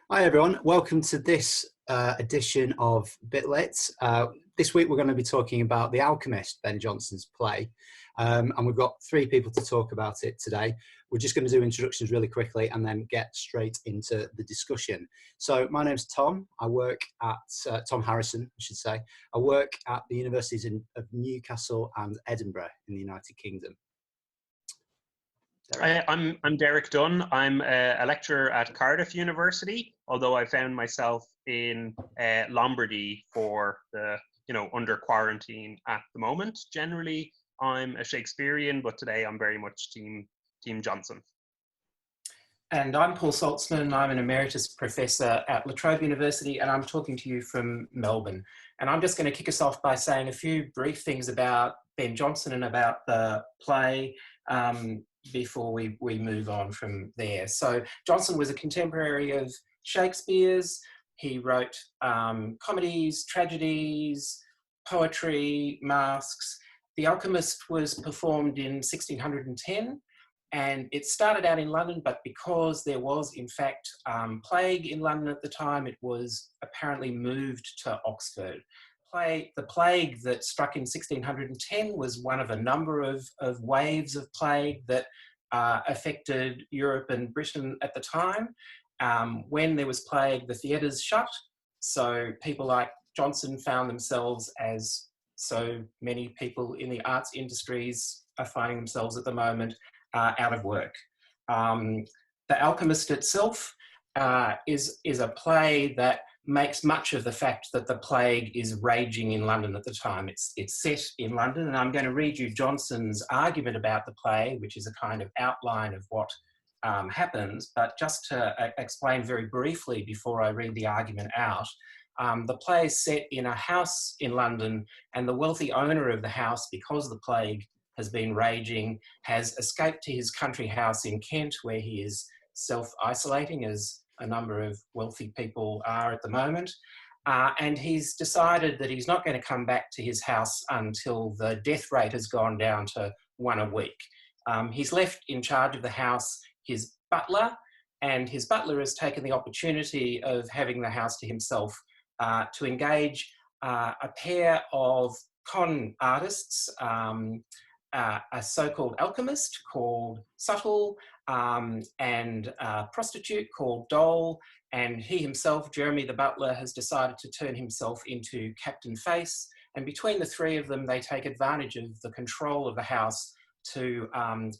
Hi everyone, welcome to this edition of Bitlit. This week we're going to be talking about The Alchemist, Ben Jonson's play, and we've got three people to talk about it today. We're just going to do introductions really quickly and then get straight into the discussion. So my name's Tom. I work at, Tom Harrison, I should say. I work at the universities of Newcastle and Edinburgh in the United Kingdom. I'm Derek Dunne. I'm a lecturer at Cardiff University, although I found myself in Lombardy for the, under quarantine at the moment. Generally, I'm a Shakespearean, but today I'm very much Team Jonson. And I'm Paul Salzman. I'm an emeritus professor at La Trobe University, and I'm talking to you from Melbourne. And I'm just going to kick us off by saying a few brief things about Ben Jonson and about the play before we move on from there. So Jonson was a contemporary of Shakespeare's. He wrote comedies, tragedies, poetry, masques. The Alchemist was performed in 1610. And it started out in London, but because there was, in fact, plague in London at the time, it was apparently moved to Oxford. The plague that struck in 1610 was one of a number of waves of plague that affected Europe and Britain at the time. When there was plague, the theatres shut. So people like Jonson found themselves, as so many people in the arts industries are finding themselves at the moment, out of work. The Alchemist itself is a play that makes much of the fact that the plague is raging in London at the time. It's set in London, and I'm going to read you Jonson's argument about the play, which is a kind of outline of what happens. But just to explain very briefly before I read the argument out, the play is set in a house in London, and the wealthy owner of the house, because the plague has been raging, has escaped to his country house in Kent, where he is self-isolating, as a number of wealthy people are at the moment. And he's decided that he's not going to come back to his house until the death rate has gone down to 1 a week. He's left in charge of the house his butler, and his butler has taken the opportunity of having the house to himself to engage a pair of con artists, a so-called alchemist called Subtle, and a prostitute called Dole, and he himself, Jeremy the butler, has decided to turn himself into Captain Face, and between the three of them they take advantage of the control of the house to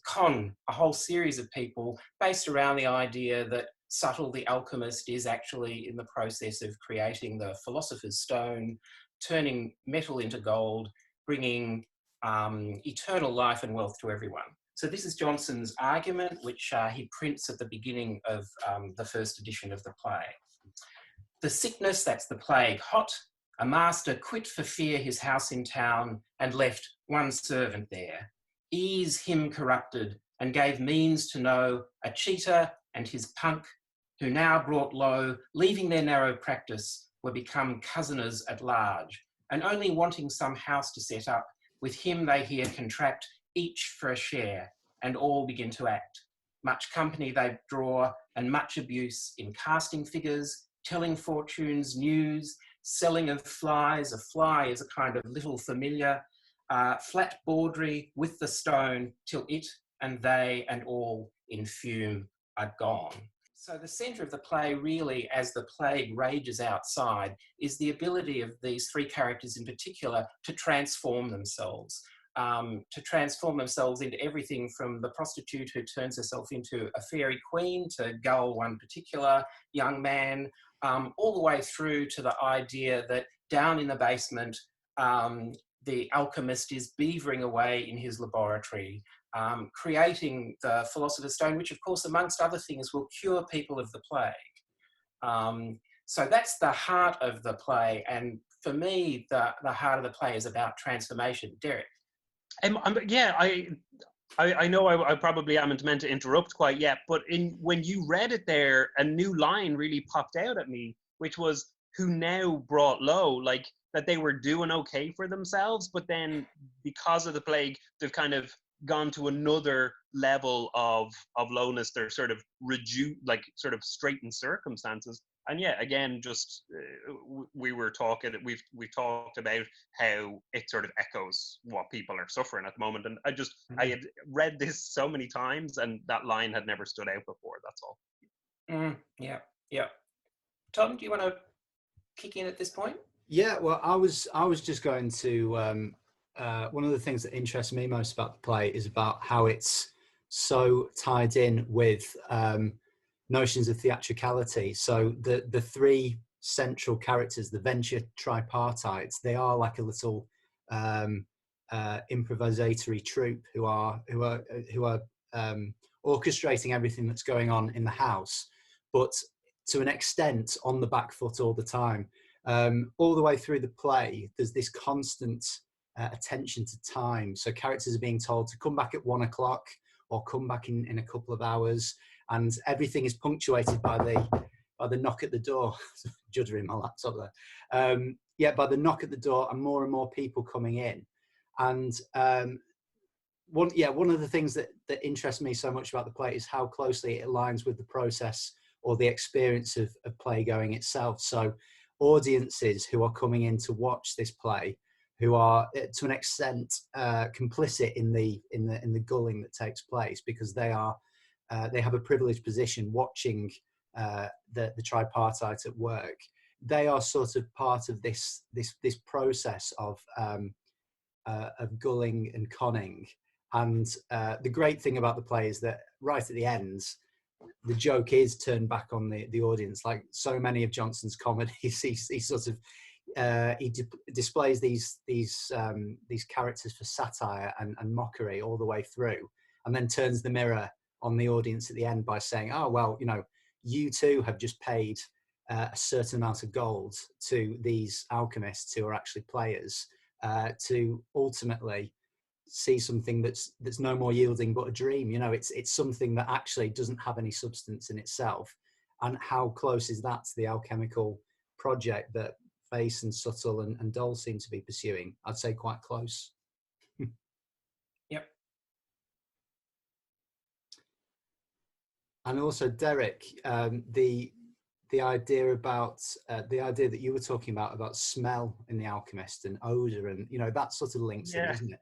con a whole series of people based around the idea that Subtle the alchemist is actually in the process of creating the Philosopher's Stone, turning metal into gold, bringing eternal life and wealth to everyone. So this is Jonson's argument, which he prints at the beginning of the first edition of the play. The sickness, that's the plague, hot, a master quit for fear his house in town and left one servant there. Ease him corrupted and gave means to know a cheater and his punk, who now brought low, leaving their narrow practice, were become cozeners at large, and only wanting some house to set up, with him they here contract, each for a share, and all begin to act. Much company they draw, and much abuse in casting figures, telling fortunes, news, selling of flies. A fly is a kind of little familiar, flat bawdry with the stone, till it and they and all in fume are gone. So the centre of the play really, as the plague rages outside, is the ability of these three characters in particular to transform themselves into everything from the prostitute who turns herself into a fairy queen to gull one particular young man, all the way through to the idea that down in the basement, the alchemist is beavering away in his laboratory, creating the Philosopher's Stone, which of course, amongst other things, will cure people of the plague. So that's the heart of the play. And for me, the heart of the play is about transformation. Derek? I know I probably haven't meant to interrupt quite yet, but when you read it there, a new line really popped out at me, which was, who now brought low, like that they were doing okay for themselves, but then because of the plague, they've kind of gone to another level of lowness. They're sort of reduced, like sort of straightened circumstances. And yeah, again, just we were talking, we've talked about how it sort of echoes what people are suffering at the moment. And I had read this so many times, and that line had never stood out before. That's all. Yeah. Tom, do you want to kick in at this point? Yeah, well, I was just going to one of the things that interests me most about the play is about how it's so tied in with notions of theatricality. So the three central characters, the venture tripartites, they are like a little improvisatory troupe who are orchestrating everything that's going on in the house, but to an extent on the back foot all the time. All the way through the play, there's this constant attention to time. So characters are being told to come back at 1 o'clock or come back in a couple of hours, and everything is punctuated by the knock at the door. Juddering my laptop there. By the knock at the door and more people coming in. And one of the things that interests me so much about the play is how closely it aligns with the process or the experience of play going itself. So audiences who are coming in to watch this play, who are to an extent complicit in the gulling that takes place, because they have a privileged position watching the tripartite at work. They are sort of part of this process of gulling and conning. And the great thing about the play is that right at the end, the joke is turned back on the audience. Like so many of Jonson's comedies, he sort of displays these characters for satire and mockery all the way through, and then turns the mirror on the audience at the end by saying, "Oh well, you too have just paid a certain amount of gold to these alchemists who are actually players to ultimately see something that's no more yielding but a dream. It's something that actually doesn't have any substance in itself." And how close is that to the alchemical project that Face and Subtle and Dole seem to be pursuing? I'd say quite close. Yep. And also, Derek, the idea that you were talking about smell in The Alchemist and odor, and that sort of links in, isn't it?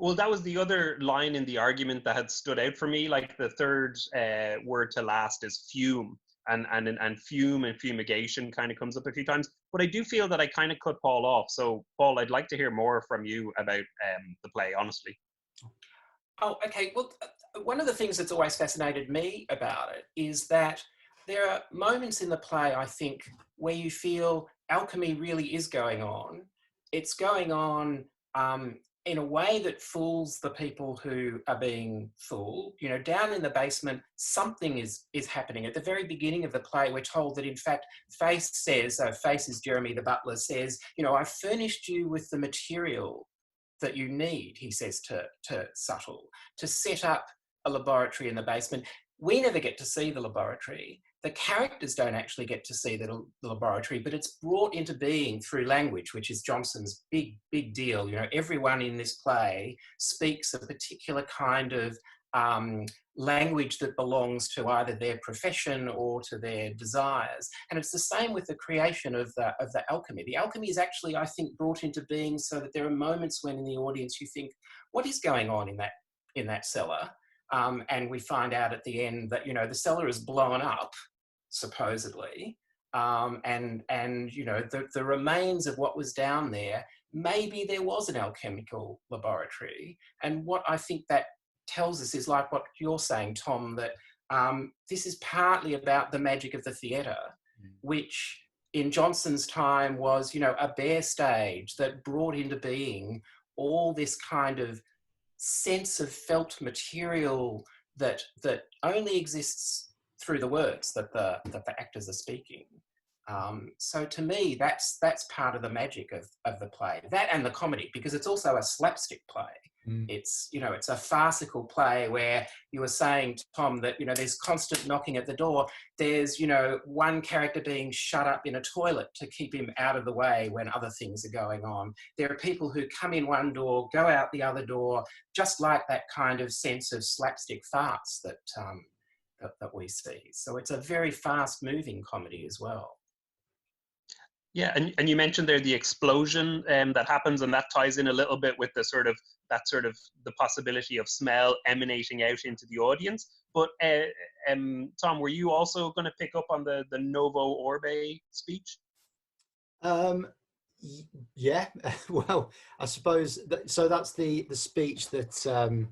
Well, that was the other line in the argument that had stood out for me. Like the third word to last is fume, and fume and fumigation kind of comes up a few times. But I do feel that I kind of cut Paul off. So, Paul, I'd like to hear more from you about the play, honestly. Oh, okay. Well, one of the things that's always fascinated me about it is that there are moments in the play, I think, where you feel alchemy really is going on. It's going on in a way that fools the people who are being fooled. Down in the basement, something is happening. At the very beginning of the play, we're told that, in fact, Face says, Face is Jeremy the butler, says, "I've furnished you with the material that you need," he says to Subtle, "to set up a laboratory in the basement." We never get to see the laboratory. The characters don't actually get to see the laboratory, but it's brought into being through language, which is Jonson's big deal. Everyone in this play speaks a particular kind of language that belongs to either their profession or to their desires. And it's the same with the creation of the alchemy. The alchemy is actually, I think, brought into being so that there are moments when in the audience you think, what is going on in that cellar? And we find out at the end that, the cellar is blown up, supposedly, and the remains of what was down there, maybe there was an alchemical laboratory. And what I think that tells us is like what you're saying, Tom, that this is partly about the magic of the theatre, which in Jonson's time was, a bare stage that brought into being all this kind of sense of felt material that only exists through the words that the actors are speaking. So to me, that's part of the magic of the play. That and the comedy, because it's also a slapstick play. It's a farcical play where you were saying, Tom, that there's constant knocking at the door. There's one character being shut up in a toilet to keep him out of the way when other things are going on. There are people who come in one door, go out the other door, just like that kind of sense of slapstick farce that we see. So it's a very fast-moving comedy as well. Yeah, and you mentioned there the explosion that happens, and that ties in a little bit with the sort of the possibility of smell emanating out into the audience. But Tom, were you also going to pick up on the Novo Orbe speech? Yeah, well, I suppose so. That's the speech that Sir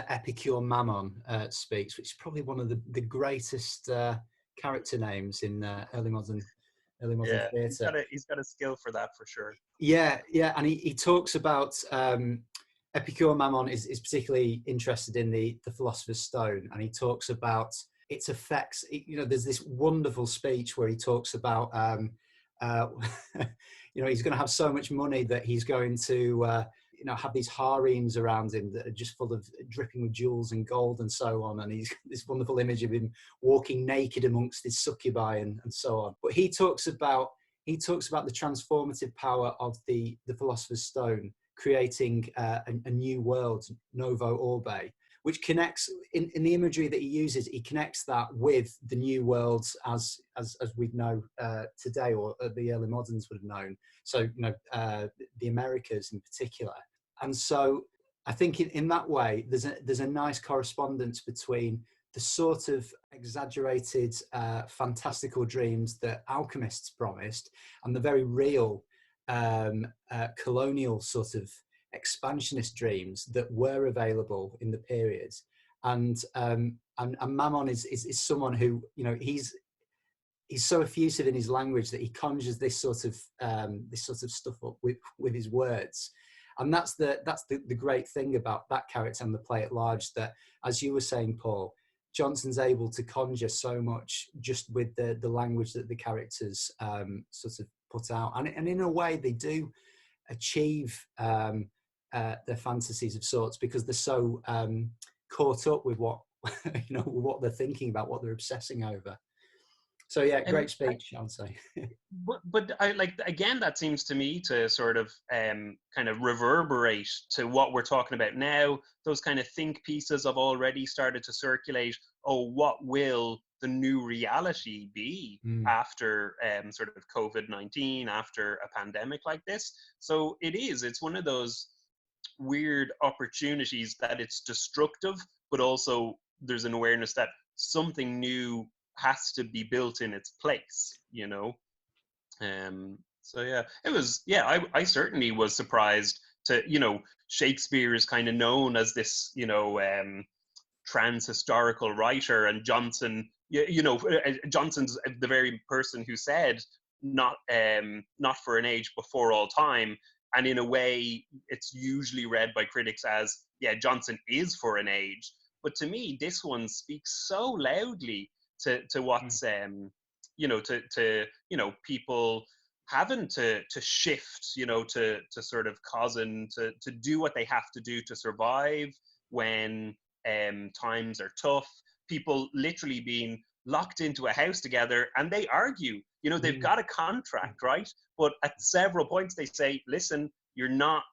Epicure Mammon speaks, which is probably one of the greatest character names in early modern theatre. He's got a skill for that for sure. Yeah, and he talks about Epicure Mammon is particularly interested in the Philosopher's Stone, and he talks about its effects. There's this wonderful speech where he talks about he's going to have so much money that he's going to have these harems around him that are just full of dripping with jewels and gold and so on, and he's this wonderful image of him walking naked amongst his succubi and so on. But he talks about the transformative power of the Philosopher's Stone, creating a new world, Novo Orbe, which connects in the imagery that he uses. He connects that with the new worlds as we know today, or the early moderns would have known. So the Americas in particular. And so I think in that way there's a nice correspondence between the sort of exaggerated fantastical dreams that alchemists promised and the very real colonial sort of expansionist dreams that were available in the period. And Mammon is someone who, he's so effusive in his language that he conjures this sort of stuff up with his words. And that's the great thing about that character and the play at large, that, as you were saying, Paul, Jonson's able to conjure so much just with the language that the characters sort of put out. And in a way, they do achieve their fantasies of sorts, because they're so caught up with what what they're thinking about, what they're obsessing over. So yeah, great speech, I'd say. But I again, that seems to me to sort of kind of reverberate to what we're talking about now. Those kind of think pieces have already started to circulate. Oh, what will the new reality be after sort of COVID-19, after a pandemic like this? So it's one of those weird opportunities that it's destructive, but also there's an awareness that something new has to be built in its place, so yeah, it was, I certainly was surprised to, Shakespeare is kind of known as this, trans-historical writer, and Jonson, Jonson's the very person who said not for an age before all time, and in a way it's usually read by critics as, Jonson is for an age. But to me, this one speaks so loudly to what's people having to shift, to sort of causing to do what they have to do to survive when times are tough. People literally being locked into a house together, and they argue, they've got a contract, right? But at several points they say, listen, you're not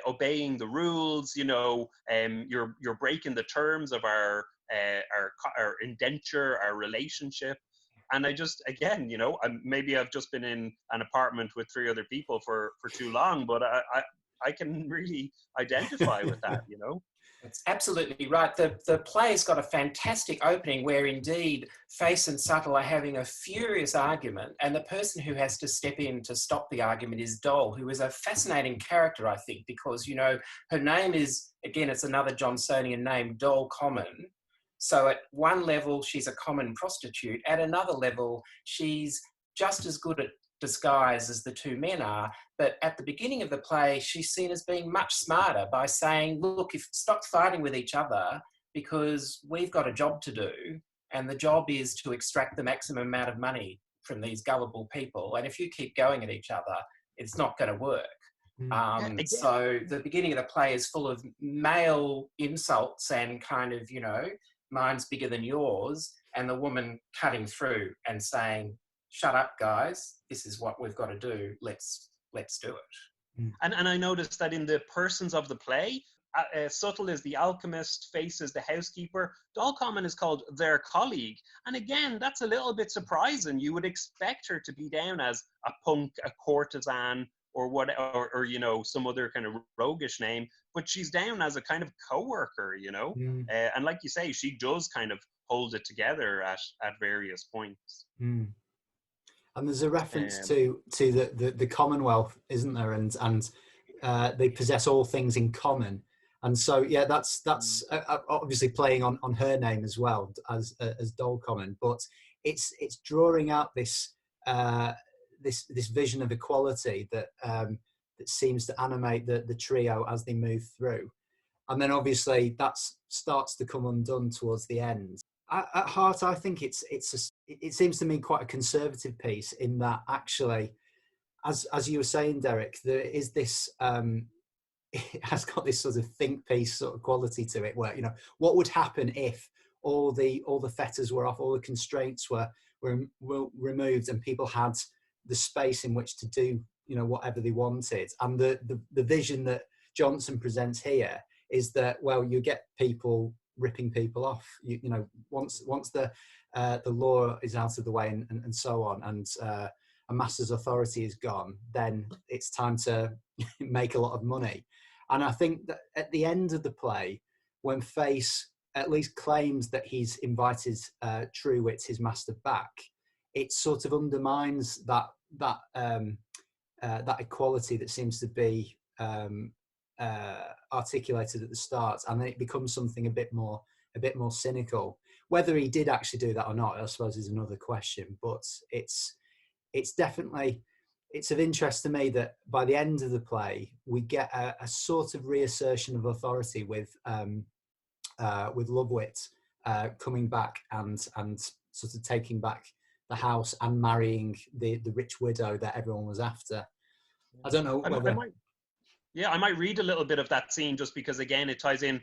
obeying the rules, you're breaking the terms of our indenture, our relationship. And I just, again, maybe I've just been in an apartment with 3 other people for too long, but I can really identify with that, That's absolutely right. The play's got a fantastic opening where indeed Face and Subtle are having a furious argument, and the person who has to step in to stop the argument is Doll, who is a fascinating character, I think, because, her name is, again, it's another Johnsonian name, Doll Common. So at one level, she's a common prostitute. At another level, she's just as good at disguise as the 2 men are. But at the beginning of the play, she's seen as being much smarter by saying, look, stop fighting with each other, because we've got a job to do. And the job is to extract the maximum amount of money from these gullible people. And if you keep going at each other, it's not going to work. So the beginning of the play is full of male insults and kind of, mine's bigger than yours, and the woman cutting through and saying, shut up, guys, this is what we've got to do, let's do it. And I noticed that in the persons of the play, Subtle is the alchemist, Face is the housekeeper. Dol is called their colleague. And again, that's a little bit surprising. You would expect her to be down as a punk, a courtesan, or what, or you know, some other kind of roguish name, but she's down as a kind of co-worker, you know. And like you say, she does kind of hold it together at various points. And there's a reference to the Commonwealth, isn't there? And they possess all things in common. And so, yeah, that's obviously playing on her name as well as Dolcommon, but it's drawing out this vision of equality that seems to animate the trio as they move through. And then obviously that starts to come undone towards the end. At heart, I think it seems to me quite a conservative piece, in that actually, as you were saying, Derek, there is this. It has got this sort of think piece sort of quality to it, where, you know, what would happen if all the fetters were off, all the constraints were removed, and people had the space in which to do, you know, whatever they wanted. And the vision that Jonson presents here is that, well, you get people ripping people off, you know, once the law is out of the way and so on, and a master's authority is gone, then it's time to make a lot of money. And I think that at the end of the play, when Face at least claims that he's invited Truewit, his master, back, it sort of undermines that equality that seems to be articulated at the start, and then it becomes something a bit more cynical. Whether he did actually do that or not, I suppose, is another question. But it's definitely, it's of interest to me that by the end of the play we get a sort of reassertion of authority with Lovewit coming back and sort of taking back the house and marrying the rich widow that everyone was after. I don't know whether. I might read a little bit of that scene, just because, again, it ties in.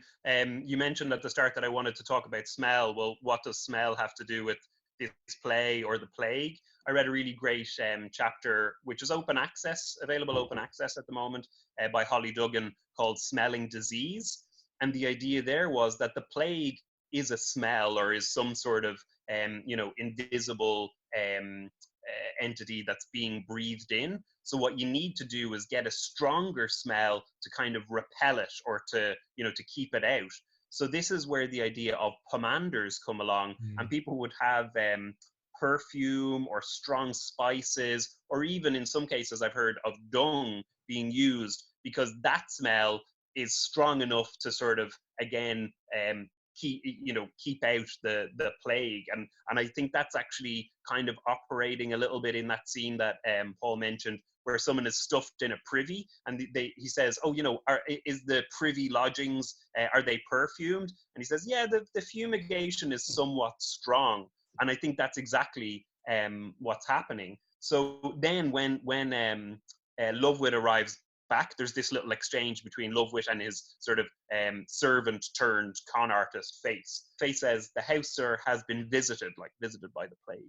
You mentioned at the start that I wanted to talk about smell. Well, what does smell have to do with this play or the plague? I read a really great chapter, which is open access, available open access at the moment, by Holly Duggan, called Smelling Disease. And the idea there was that the plague is a smell, or is some sort of, invisible entity that's being breathed in. So what you need to do is get a stronger smell to kind of repel it, or to keep it out. So this is where the idea of pomanders come along, and people would have perfume or strong spices, or even in some cases I've heard of dung being used, because that smell is strong enough to sort of, again, keep out the plague. And I think that's actually kind of operating a little bit in that scene that Paul mentioned, where someone is stuffed in a privy, and he says, oh, is the privy lodgings, are they perfumed? And he says, yeah, the fumigation is somewhat strong. And I think that's exactly what's happening. So then when Lovewit arrives back, there's this little exchange between Lovewit and his sort of servant turned con artist, Face. Face says, the house, sir, has been visited by the plague.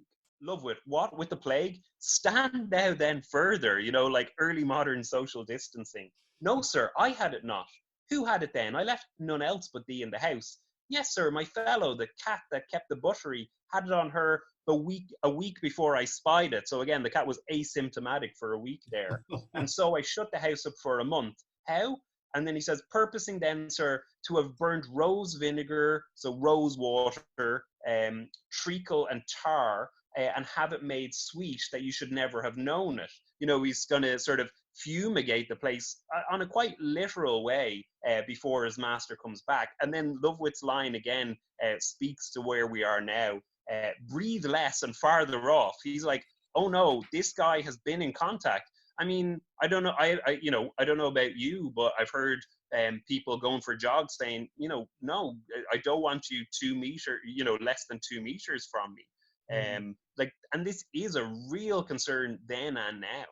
Lovewit, what with the plague? Stand thou then further, like early modern social distancing. No, sir, I had it not. Who had it then? I left none else but thee in the house. Yes, sir, my fellow, the cat that kept the buttery, had it on her a week before I spied it. So again, the cat was asymptomatic for a week there. And so I shut the house up for a month. How? And then he says, purposing then, sir, to have burnt rose vinegar, so rose water, treacle and tar, and have it made sweet, that you should never have known it. He's going to sort of fumigate the place on a quite literal way before his master comes back. And then Lovewit's line again speaks to where we are now. Breathe less and farther off. He's like, oh no, this guy has been in contact. I mean, I don't know. I don't know about you, but I've heard people going for jogs saying, no, I don't want you 2 meters, less than 2 meters from me. And this is a real concern then and now.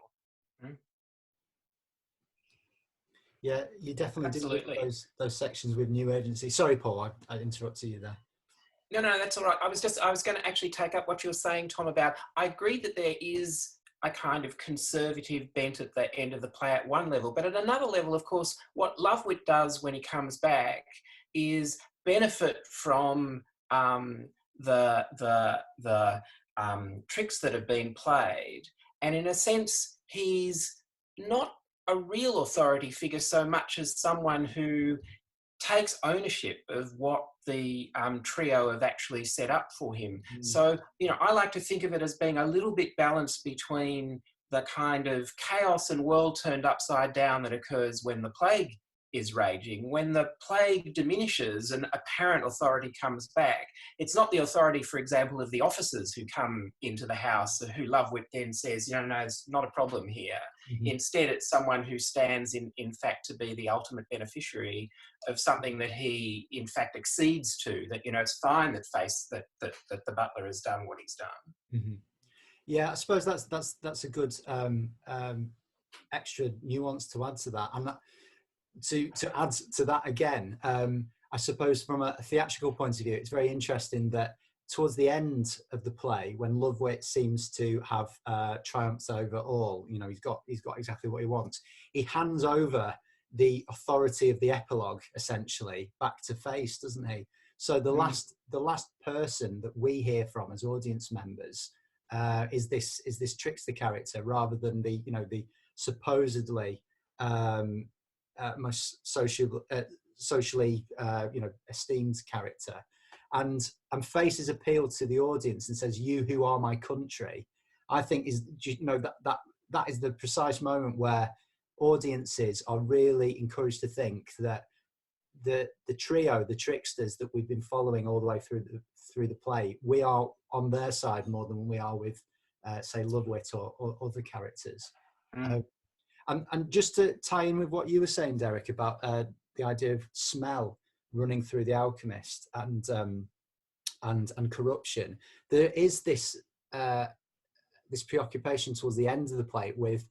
Yeah, you definitely Absolutely. did those sections with new urgency. Sorry, Paul, I interrupted you there. No, that's all right. I was going to actually take up what you were saying, Tom, about, I agree that there is a kind of conservative bent at the end of the play at one level. But at another level, of course, what Lovewit does when he comes back is benefit from the tricks that have been played. And in a sense, he's not a real authority figure so much as someone who takes ownership of what the trio have actually set up for him. So, I like to think of it as being a little bit balanced between the kind of chaos and world turned upside down that occurs when the plague is raging. When the plague diminishes and apparent authority comes back, it's not the authority, for example, of the officers who come into the house, who Lovewit then says, no, it's not a problem here. Mm-hmm. Instead, it's someone who stands in fact to be the ultimate beneficiary of something that he in fact accedes to, that, it's fine that the butler has done what he's done. Mm-hmm. Yeah, I suppose that's a good extra nuance to add to that. And that, to add to that again, I suppose from a theatrical point of view, it's very interesting that towards the end of the play, when Lovewit seems to have triumphed over all, he's got exactly what he wants, he hands over the authority of the epilogue essentially back to Face, doesn't he? So the last person that we hear from as audience members is this trickster character, rather than the supposedly most socially esteemed character, and Face has appealed to the audience and says, "You who are my country," I think is that is the precise moment where audiences are really encouraged to think that the trio, the tricksters that we've been following all the way through the play, we are on their side more than we are with say Lovewit or other characters. And just to tie in with what you were saying, Derek, about the idea of smell running through The Alchemist and corruption, there is this preoccupation towards the end of the play with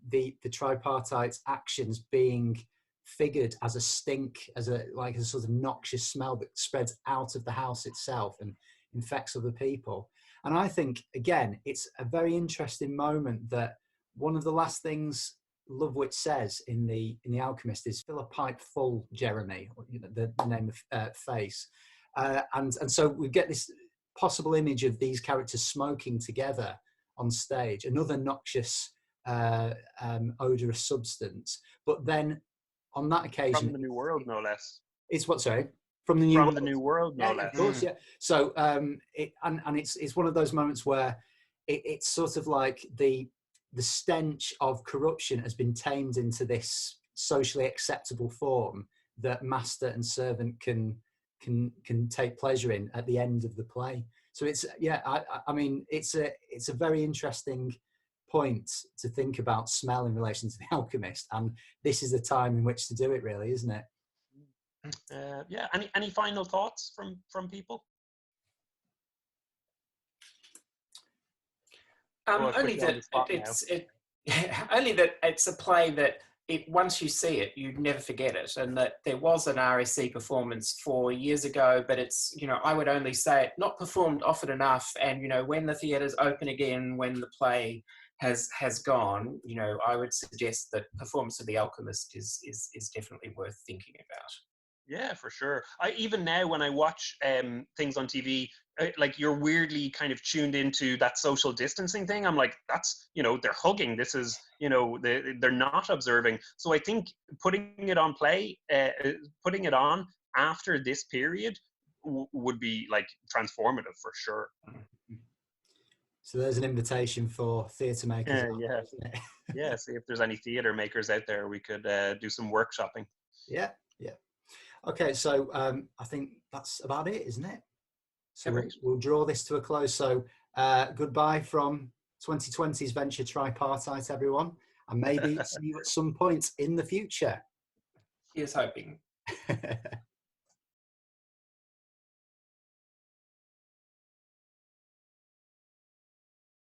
the tripartite actions being figured as a stink, as a sort of noxious smell that spreads out of the house itself and infects other people. And I think, again, it's a very interesting moment that one of the last things Lovewit says in the Alchemist is, "Fill a pipe full, Jeremy," the name of Face, and so we get this possible image of these characters smoking together on stage, another noxious, odorous substance. But then, on that occasion, from the New World, no less. It's what? Sorry, from the New World, no less. Of course, yeah. So, it's one of those moments where it's sort of like the stench of corruption has been tamed into this socially acceptable form that master and servant can take pleasure in at the end of the play. So it's, I mean, it's a very interesting point to think about smell in relation to The Alchemist, and this is the time in which to do it, really, isn't it? Any final thoughts from people? Only that it's a play that once you see it, you never forget it, and that there was an RSC performance 4 years ago, but it's, I would only say it not performed often enough. And, when the theatres open again, when the play has gone, I would suggest that performance of The Alchemist is definitely worth thinking about. Yeah, for sure. Even now when I watch things on TV, like you're weirdly kind of tuned into that social distancing thing. I'm like, that's, they're hugging. This is, they're not observing. So I think putting it on after this period would be like transformative for sure. So there's an invitation for theatre makers. Yeah. See if there's any theatre makers out there. We could do some workshopping. Yeah. Okay, so I think that's about it, isn't it? So we'll draw this to a close. So goodbye from 2020's venture tripartite, everyone, and maybe see you at some point in the future. Here's hoping.